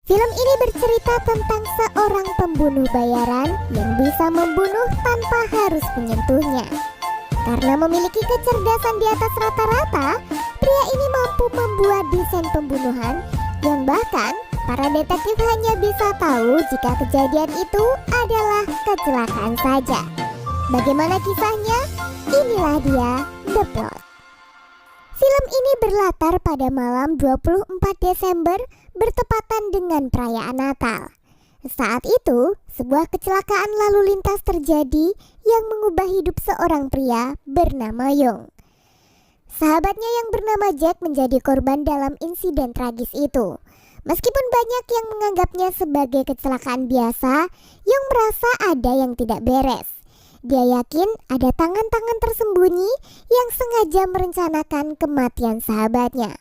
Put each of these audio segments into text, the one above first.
Film ini bercerita tentang seorang pembunuh bayaran yang bisa membunuh tanpa harus menyentuhnya. Karena memiliki kecerdasan di atas rata-rata, pria ini mampu membuat desain pembunuhan yang bahkan para detektif hanya bisa tahu jika kejadian itu adalah kecelakaan saja. Bagaimana kisahnya? Inilah dia, The Plot. Film ini berlatar pada malam 24 Desember bertepatan dengan perayaan Natal. Saat itu, sebuah kecelakaan lalu lintas terjadi yang mengubah hidup seorang pria bernama Yong. Sahabatnya yang bernama Jack menjadi korban dalam insiden tragis itu. Meskipun banyak yang menganggapnya sebagai kecelakaan biasa, Yong merasa ada yang tidak beres. Dia yakin ada tangan-tangan tersembunyi yang sengaja merencanakan kematian sahabatnya.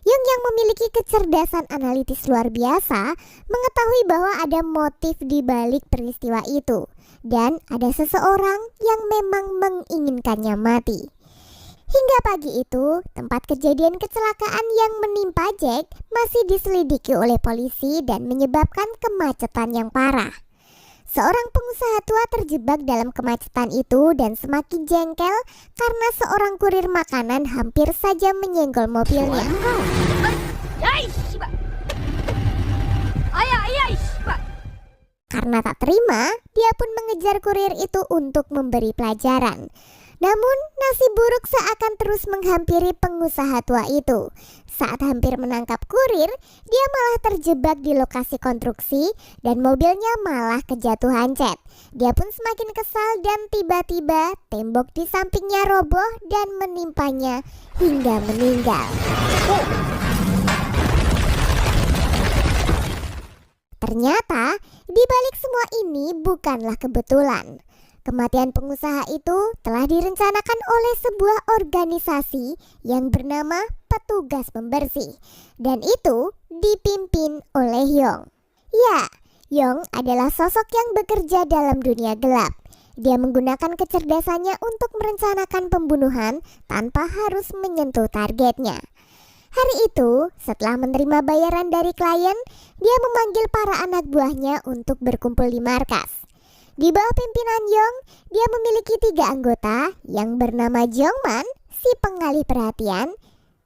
Yong yang memiliki kecerdasan analitis luar biasa mengetahui bahwa ada motif di balik peristiwa itu dan ada seseorang yang memang menginginkannya mati. Hingga pagi itu, tempat kejadian kecelakaan yang menimpa Jack masih diselidiki oleh polisi dan menyebabkan kemacetan yang parah. Seorang pengusaha tua terjebak dalam kemacetan itu dan semakin jengkel karena seorang kurir makanan hampir saja menyenggol mobilnya. Karena tak terima, dia pun mengejar kurir itu untuk memberi pelajaran. Namun, nasib buruk seakan terus menghampiri pengusaha tua itu. Saat hampir menangkap kurir, dia malah terjebak di lokasi konstruksi dan mobilnya malah kejatuhan cat. Dia pun semakin kesal dan tiba-tiba tembok di sampingnya roboh dan menimpanya hingga meninggal. Ternyata, di balik semua ini bukanlah kebetulan. Kematian pengusaha itu telah direncanakan oleh sebuah organisasi yang bernama Petugas Pembersih, dan itu dipimpin oleh Yong. Ya, Yong adalah sosok yang bekerja dalam dunia gelap. Dia menggunakan kecerdasannya untuk merencanakan pembunuhan tanpa harus menyentuh targetnya. Hari itu, setelah menerima bayaran dari klien, dia memanggil para anak buahnya untuk berkumpul di markas. Di bawah pimpinan Yong, dia memiliki 3 anggota yang bernama Jongman, si pengalih perhatian,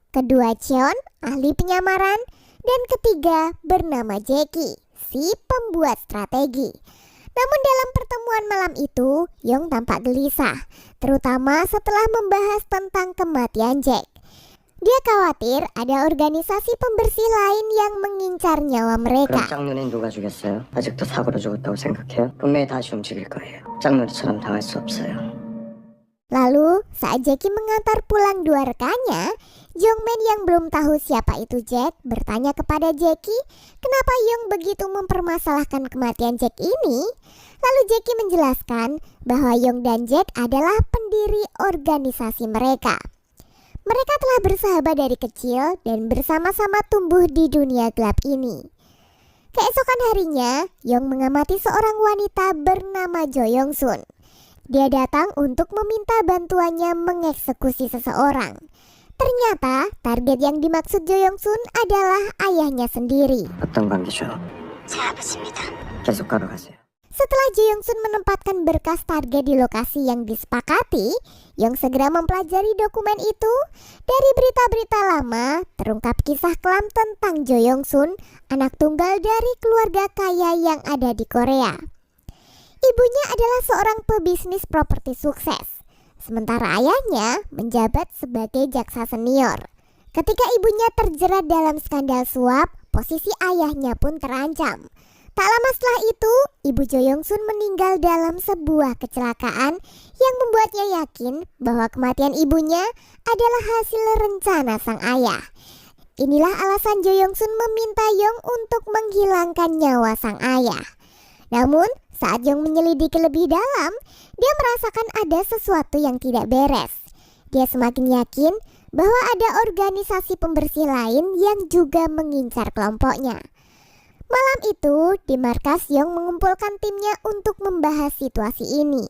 kedua Cheon, ahli penyamaran, dan ketiga bernama Jackie, si pembuat strategi. Namun dalam pertemuan malam itu, Yong tampak gelisah, terutama setelah membahas tentang kematian Jack. Dia khawatir ada organisasi pembersih lain yang mengincar nyawa mereka. 그럼 짝눈이 누가 죽였어요? 아직도 사고로 죽었다고 생각해요? 분명히 다시 움직일 거예요. 짝눈이처럼 당할 수 없어요. Lalu, saat Jackie mengantar pulang 2 rekannya, Jongman yang belum tahu siapa itu Jack bertanya kepada Jackie kenapa Yong begitu mempermasalahkan kematian Jack ini. Lalu Jackie menjelaskan bahwa Yong dan Jack adalah pendiri organisasi mereka. Mereka telah bersahabat dari kecil dan bersama-sama tumbuh di dunia gelap ini. Keesokan harinya, Yong mengamati seorang wanita bernama Jo Yong Sun. Dia datang untuk meminta bantuannya mengeksekusi seseorang. Ternyata target yang dimaksud Jo Yong Sun adalah ayahnya sendiri. 어떤 관계죠? 제 아버지입니다. 계속 걸어가세요. Setelah Jo Yong Sun menempatkan berkas target di lokasi yang disepakati, Yong segera mempelajari dokumen itu. Dari berita-berita lama, terungkap kisah kelam tentang Jo Yong Sun, anak tunggal dari keluarga kaya yang ada di Korea. Ibunya adalah seorang pebisnis properti sukses, sementara ayahnya menjabat sebagai jaksa senior. Ketika ibunya terjerat dalam skandal suap, posisi ayahnya pun terancam. Tak lama setelah itu, ibu Jo Yong Sun meninggal dalam sebuah kecelakaan yang membuatnya yakin bahwa kematian ibunya adalah hasil rencana sang ayah. Inilah alasan Jo Yong Sun meminta Yong untuk menghilangkan nyawa sang ayah. Namun, saat Yong menyelidiki lebih dalam, dia merasakan ada sesuatu yang tidak beres. Dia semakin yakin bahwa ada organisasi pembersih lain yang juga mengincar kelompoknya. Malam itu, di markas Yong mengumpulkan timnya untuk membahas situasi ini.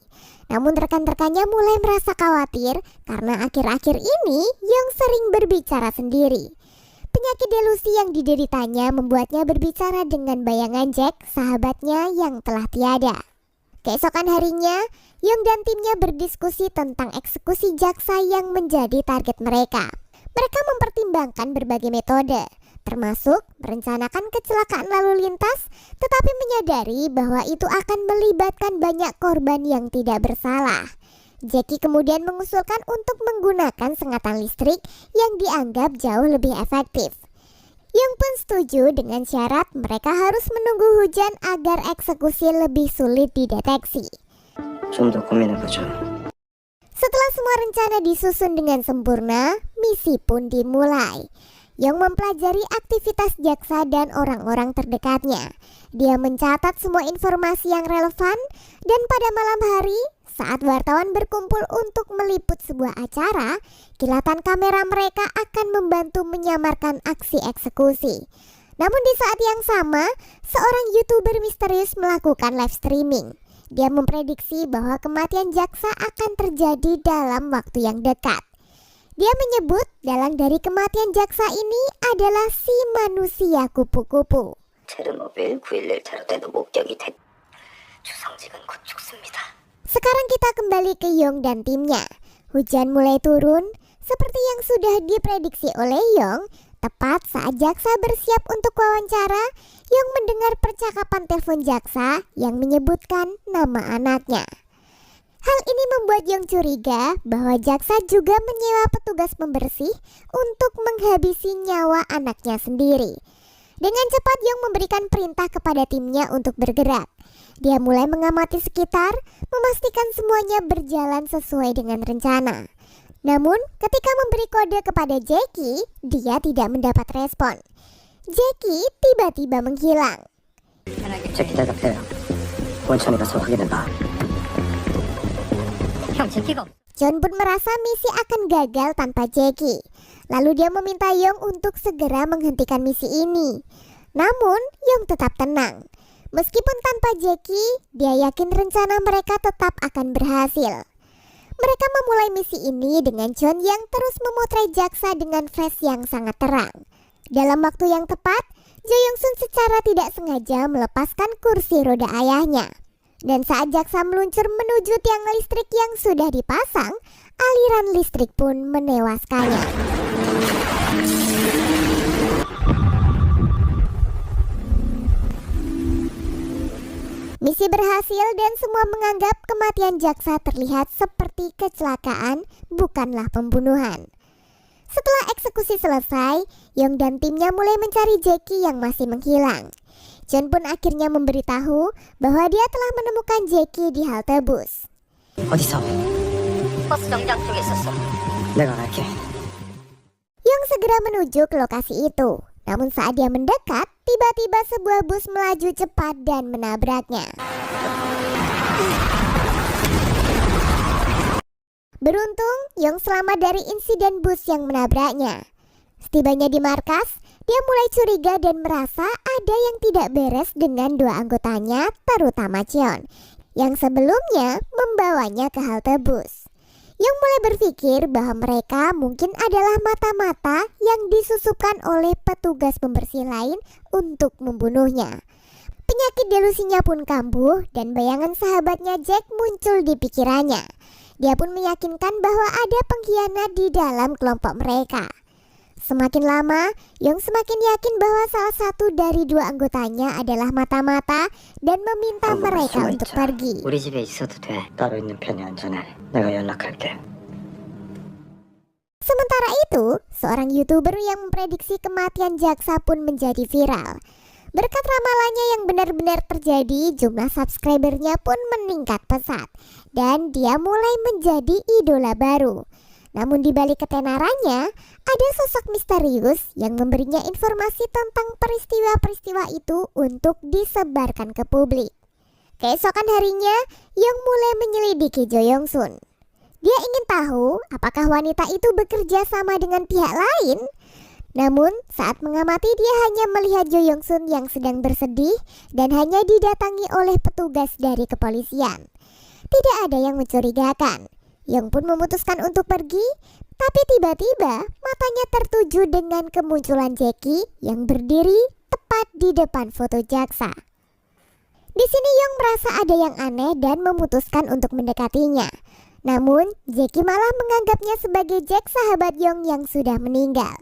Namun rekan-rekannya mulai merasa khawatir karena akhir-akhir ini Yong sering berbicara sendiri. Penyakit delusi yang dideritanya membuatnya berbicara dengan bayangan Jack, sahabatnya yang telah tiada. Keesokan harinya, Young dan timnya berdiskusi tentang eksekusi jaksa yang menjadi target mereka. Mereka mempertimbangkan berbagai metode, termasuk merencanakan kecelakaan lalu lintas, tetapi menyadari bahwa itu akan melibatkan banyak korban yang tidak bersalah. Jackie kemudian mengusulkan untuk menggunakan sengatan listrik yang dianggap jauh lebih efektif. Young pun setuju dengan syarat mereka harus menunggu hujan agar eksekusi lebih sulit dideteksi. 좀 더 고민해보죠. Setelah semua rencana disusun dengan sempurna, misi pun dimulai. Young mempelajari aktivitas jaksa dan orang-orang terdekatnya. Dia mencatat semua informasi yang relevan, dan pada malam hari, saat wartawan berkumpul untuk meliput sebuah acara, kilatan kamera mereka akan membantu menyamarkan aksi eksekusi. Namun di saat yang sama, seorang YouTuber misterius melakukan live streaming. Dia memprediksi bahwa kematian jaksa akan terjadi dalam waktu yang dekat. Dia menyebut dalang dari kematian jaksa ini adalah si manusia kupu-kupu. 체르노빌 9.11 테러 때도 목격이 됐. 주성직은 곧 죽습니다. Sekarang kita kembali ke Young dan timnya. Hujan mulai turun, seperti yang sudah diprediksi oleh Young. Tepat saat jaksa bersiap untuk wawancara, Young mendengar percakapan telepon jaksa yang menyebutkan nama anaknya. Hal ini membuat Young curiga bahwa jaksa juga menyewa petugas pembersih untuk menghabisi nyawa anaknya sendiri. Dengan cepat Young memberikan perintah kepada timnya untuk bergerak. Dia mulai mengamati sekitar, memastikan semuanya berjalan sesuai dengan rencana. Namun, ketika memberi kode kepada Jackie, dia tidak mendapat respon. Jackie tiba-tiba menghilang. 제키 대답해요. 원천이 가서 확인해봐. 형 제키가 John pun merasa misi akan gagal tanpa Jackie. Lalu dia meminta Young untuk segera menghentikan misi ini. Namun, Young tetap tenang. Meskipun tanpa Jackie, dia yakin rencana mereka tetap akan berhasil. Mereka memulai misi ini dengan John yang terus memotret jaksa dengan flash yang sangat terang. Dalam waktu yang tepat, Jo Young Sun secara tidak sengaja melepaskan kursi roda ayahnya. Dan saat jaksa meluncur menuju tiang listrik yang sudah dipasang, aliran listrik pun menewaskannya. Misi berhasil dan semua menganggap kematian jaksa terlihat seperti kecelakaan, bukanlah pembunuhan. Setelah eksekusi selesai, Young dan timnya mulai mencari Jackie yang masih menghilang. John pun akhirnya memberitahu bahwa dia telah menemukan Jackie di halte bus. 어디서? 버스 정류장 쪽에 있었어. 내가 갈게. Young segera menuju ke lokasi itu. Namun saat dia mendekat, tiba-tiba sebuah bus melaju cepat dan menabraknya. Beruntung, Young selamat dari insiden bus yang menabraknya. Setibanya di markas, dia mulai curiga dan merasa ada yang tidak beres dengan dua anggotanya, terutama Cheon, yang sebelumnya membawanya ke halte bus. Young mulai berpikir bahwa mereka mungkin adalah mata-mata yang disusupkan oleh petugas pembersih lain untuk membunuhnya. Penyakit delusinya pun kambuh dan bayangan sahabatnya Jack muncul di pikirannya. Dia pun meyakinkan bahwa ada pengkhianat di dalam kelompok mereka. Semakin lama, Young semakin yakin bahwa salah satu dari dua anggotanya adalah mata-mata dan meminta mereka untuk pergi. 우리 집에 있어도 돼. 따로 있는 편이 안전해. 내가 연락할게. Sementara itu, seorang YouTuber yang memprediksi kematian jaksa pun menjadi viral. Berkat ramalannya yang benar-benar terjadi, jumlah subscribernya pun meningkat pesat. Dan dia mulai menjadi idola baru. Namun di balik ketenarannya, ada sosok misterius yang memberinya informasi tentang peristiwa-peristiwa itu untuk disebarkan ke publik. Keesokan harinya, Young mulai menyelidiki Jo Young Sun. Dia ingin tahu apakah wanita itu bekerja sama dengan pihak lain. Namun, saat mengamati dia hanya melihat Jo Young Sun yang sedang bersedih dan hanya didatangi oleh petugas dari kepolisian. Tidak ada yang mencurigakan. Young pun memutuskan untuk pergi, Tapi tiba-tiba matanya tertuju dengan kemunculan Jackie yang berdiri tepat di depan foto jaksa. Di sini Yong merasa ada yang aneh dan memutuskan untuk mendekatinya. Namun Jackie malah menganggapnya sebagai Jack, sahabat Yong yang sudah meninggal.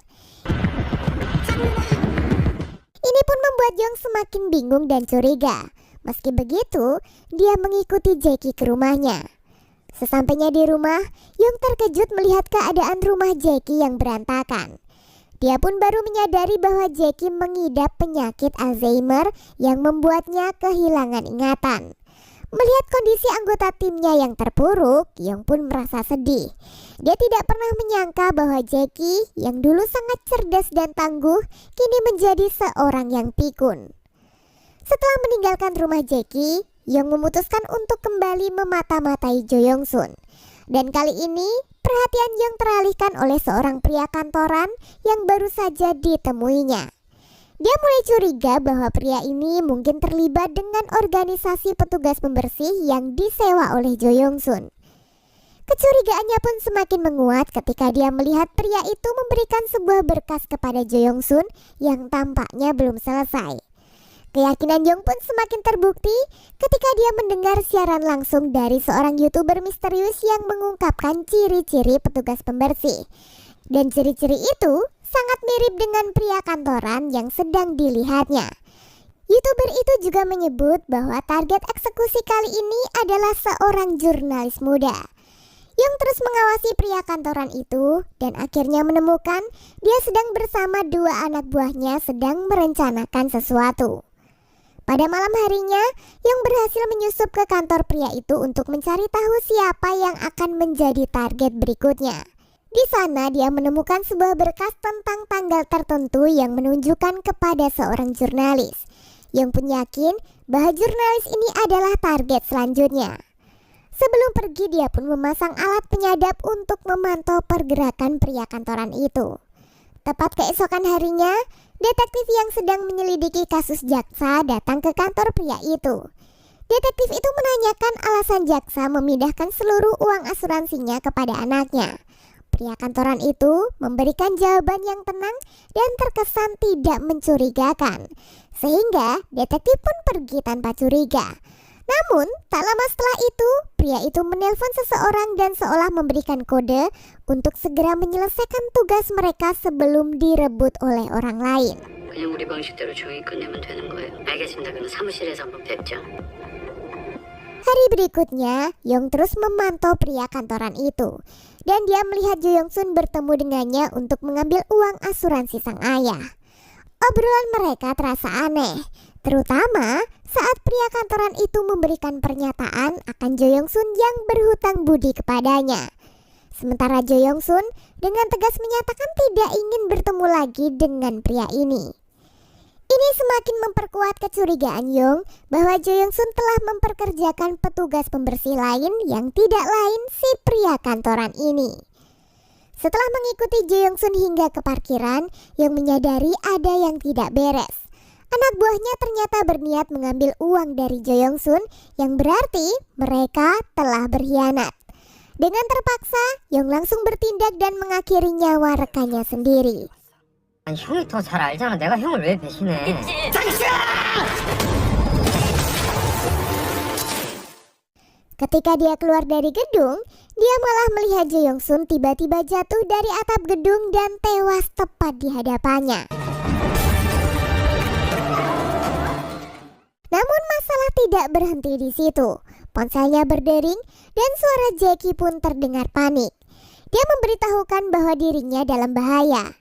Ini pun membuat Yong semakin bingung dan curiga. Meski begitu, dia mengikuti Jackie ke rumahnya. Sesampainya di rumah, Yong terkejut melihat keadaan rumah Jackie yang berantakan. Dia pun baru menyadari bahwa Jackie mengidap penyakit Alzheimer yang membuatnya kehilangan ingatan. Melihat kondisi anggota timnya yang terpuruk, Yong pun merasa sedih. Dia tidak pernah menyangka bahwa Jackie yang dulu sangat cerdas dan tangguh, kini menjadi seorang yang pikun. Setelah meninggalkan rumah Jackie, Yong memutuskan untuk kembali memata-matai Jo Yong Sun. Dan kali ini, perhatian Yong teralihkan oleh seorang pria kantoran yang baru saja ditemuinya. Dia mulai curiga bahwa pria ini mungkin terlibat dengan organisasi petugas pembersih yang disewa oleh Jo Yong Sun. Kecurigaannya pun semakin menguat ketika dia melihat pria itu memberikan sebuah berkas kepada Jo Yong Sun yang tampaknya belum selesai. Keyakinan Yong pun semakin terbukti ketika dia mendengar siaran langsung dari seorang YouTuber misterius yang mengungkapkan ciri-ciri petugas pembersih. Dan ciri-ciri itu sangat mirip dengan pria kantoran yang sedang dilihatnya. YouTuber itu juga menyebut bahwa target eksekusi kali ini adalah seorang jurnalis muda. Yong terus mengawasi pria kantoran itu dan akhirnya menemukan dia sedang bersama dua anak buahnya sedang merencanakan sesuatu. Pada malam harinya, Yong berhasil menyusup ke kantor pria itu untuk mencari tahu siapa yang akan menjadi target berikutnya. Di sana dia menemukan sebuah berkas tentang tanggal tertentu yang menunjukkan kepada seorang jurnalis. Yong pun yakin bahwa jurnalis ini adalah target selanjutnya. Sebelum pergi dia pun memasang alat penyadap untuk memantau pergerakan pria kantoran itu. Tepat keesokan harinya, detektif yang sedang menyelidiki kasus jaksa datang ke kantor pria itu. Detektif itu menanyakan alasan jaksa memindahkan seluruh uang asuransinya kepada anaknya. Pria kantoran itu memberikan jawaban yang tenang dan terkesan tidak mencurigakan, sehingga detektif pun pergi tanpa curiga. Namun, tak lama setelah itu, pria itu menelpon seseorang dan seolah memberikan kode untuk segera menyelesaikan tugas mereka sebelum direbut oleh orang lain. 그냥 우리 방식대로 조용히 끝내면 되는 거예요. 알겠습니다. 그럼 사무실에서 한번 뵙죠. Hari berikutnya, Yong terus memantau pria kantoran itu. Dan dia melihat Jo Yong Sun bertemu dengannya untuk mengambil uang asuransi sang ayah. Obrolan mereka terasa aneh, terutama saat pria kantoran itu memberikan pernyataan akan Jo Yong Sun yang berhutang budi kepadanya. Sementara Jo Yong Sun dengan tegas menyatakan tidak ingin bertemu lagi dengan pria ini. Ini semakin memperkuat kecurigaan Yong bahwa Jo Yong Sun telah memperkerjakan petugas pembersih lain yang tidak lain si pria kantoran ini. Setelah mengikuti Jo Yong Sun hingga ke parkiran, Yong menyadari ada yang tidak beres. Anak buahnya ternyata berniat mengambil uang dari Jo Yong Sun, yang berarti mereka telah berkhianat. Dengan terpaksa, Yong langsung bertindak dan mengakhiri nyawa rekannya sendiri. 아니, 형이 더 잘 알잖아. 내가 형을 왜 배신해? Ketika dia keluar dari gedung, dia malah melihat Jo Yong Sun tiba-tiba jatuh dari atap gedung dan tewas tepat di hadapannya. Namun masalah tidak berhenti di situ. Ponselnya berdering dan suara Jackie pun terdengar panik. Dia memberitahukan bahwa dirinya dalam bahaya.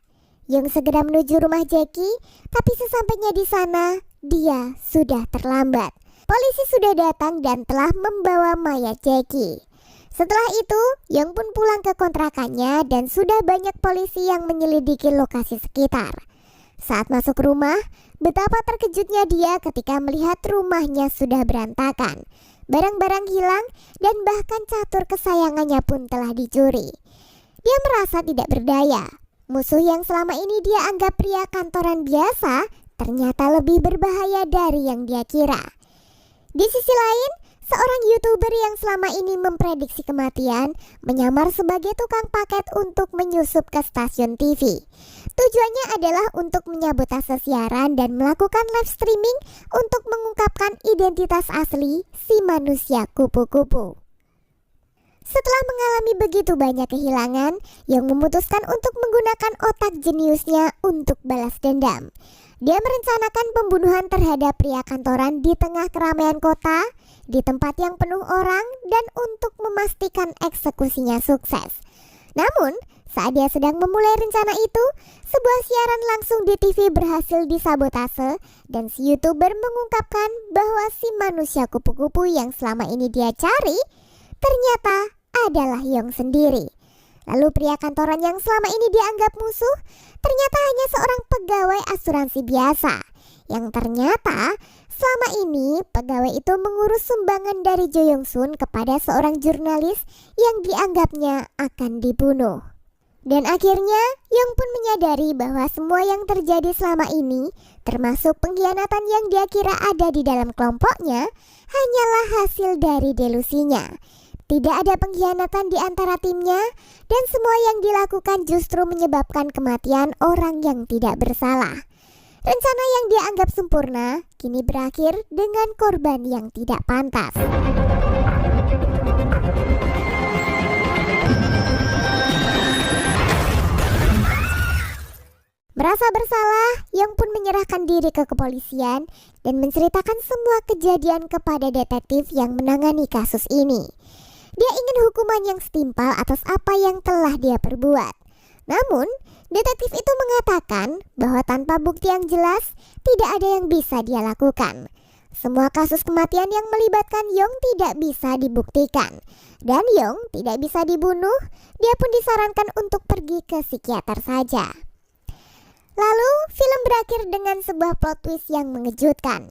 Yong segera menuju rumah Jackie, tapi sesampainya di sana, dia sudah terlambat. Polisi sudah datang dan telah membawa mayat Jackie. Setelah itu, Yong pun pulang ke kontrakannya dan sudah banyak polisi yang menyelidiki lokasi sekitar. Saat masuk rumah, betapa terkejutnya dia ketika melihat rumahnya sudah berantakan. Barang-barang hilang dan bahkan catur kesayangannya pun telah dicuri. Dia merasa tidak berdaya. Musuh yang selama ini dia anggap pria kantoran biasa ternyata lebih berbahaya dari yang dia kira. Di sisi lain, seorang YouTuber yang selama ini memprediksi kematian menyamar sebagai tukang paket untuk menyusup ke stasiun TV. Tujuannya adalah untuk menyabotase siaran dan melakukan live streaming untuk mengungkapkan identitas asli si manusia kupu-kupu. Setelah mengalami begitu banyak kehilangan, Yong memutuskan untuk menggunakan otak jeniusnya untuk balas dendam. Dia merencanakan pembunuhan terhadap pria kantoran di tengah keramaian kota, di tempat yang penuh orang, dan untuk memastikan eksekusinya sukses. Namun, saat dia sedang memulai rencana itu, sebuah siaran langsung di TV berhasil disabotase dan si YouTuber mengungkapkan bahwa si manusia kupu-kupu yang selama ini dia cari ternyata adalah Yong sendiri. Lalu pria kantoran yang selama ini dianggap musuh ternyata hanya seorang pegawai asuransi biasa, yang ternyata selama ini pegawai itu mengurus sumbangan dari Jo Yong Sun kepada seorang jurnalis yang dianggapnya akan dibunuh. Dan akhirnya Yong pun menyadari bahwa semua yang terjadi selama ini, termasuk pengkhianatan yang dia kira ada di dalam kelompoknya, hanyalah hasil dari delusinya. Tidak ada pengkhianatan di antara timnya, dan semua yang dilakukan justru menyebabkan kematian orang yang tidak bersalah. Rencana yang dia anggap sempurna kini berakhir dengan korban yang tidak pantas. Merasa bersalah, Yong pun menyerahkan diri ke kepolisian dan menceritakan semua kejadian kepada detektif yang menangani kasus ini. Dia ingin hukuman yang setimpal atas apa yang telah dia perbuat. Namun, detektif itu mengatakan bahwa tanpa bukti yang jelas, tidak ada yang bisa dia lakukan. Semua kasus kematian yang melibatkan Yong tidak bisa dibuktikan. Dan Yong tidak bisa dibunuh, dia pun disarankan untuk pergi ke psikiater saja. Lalu, film berakhir dengan sebuah plot twist yang mengejutkan.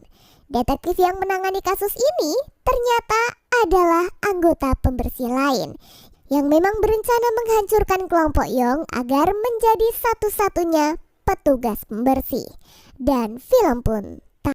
Detektif yang menangani kasus ini ternyata adalah anggota pembersih lain yang memang berencana menghancurkan kelompok Yong agar menjadi satu-satunya petugas pembersih. Dan film pun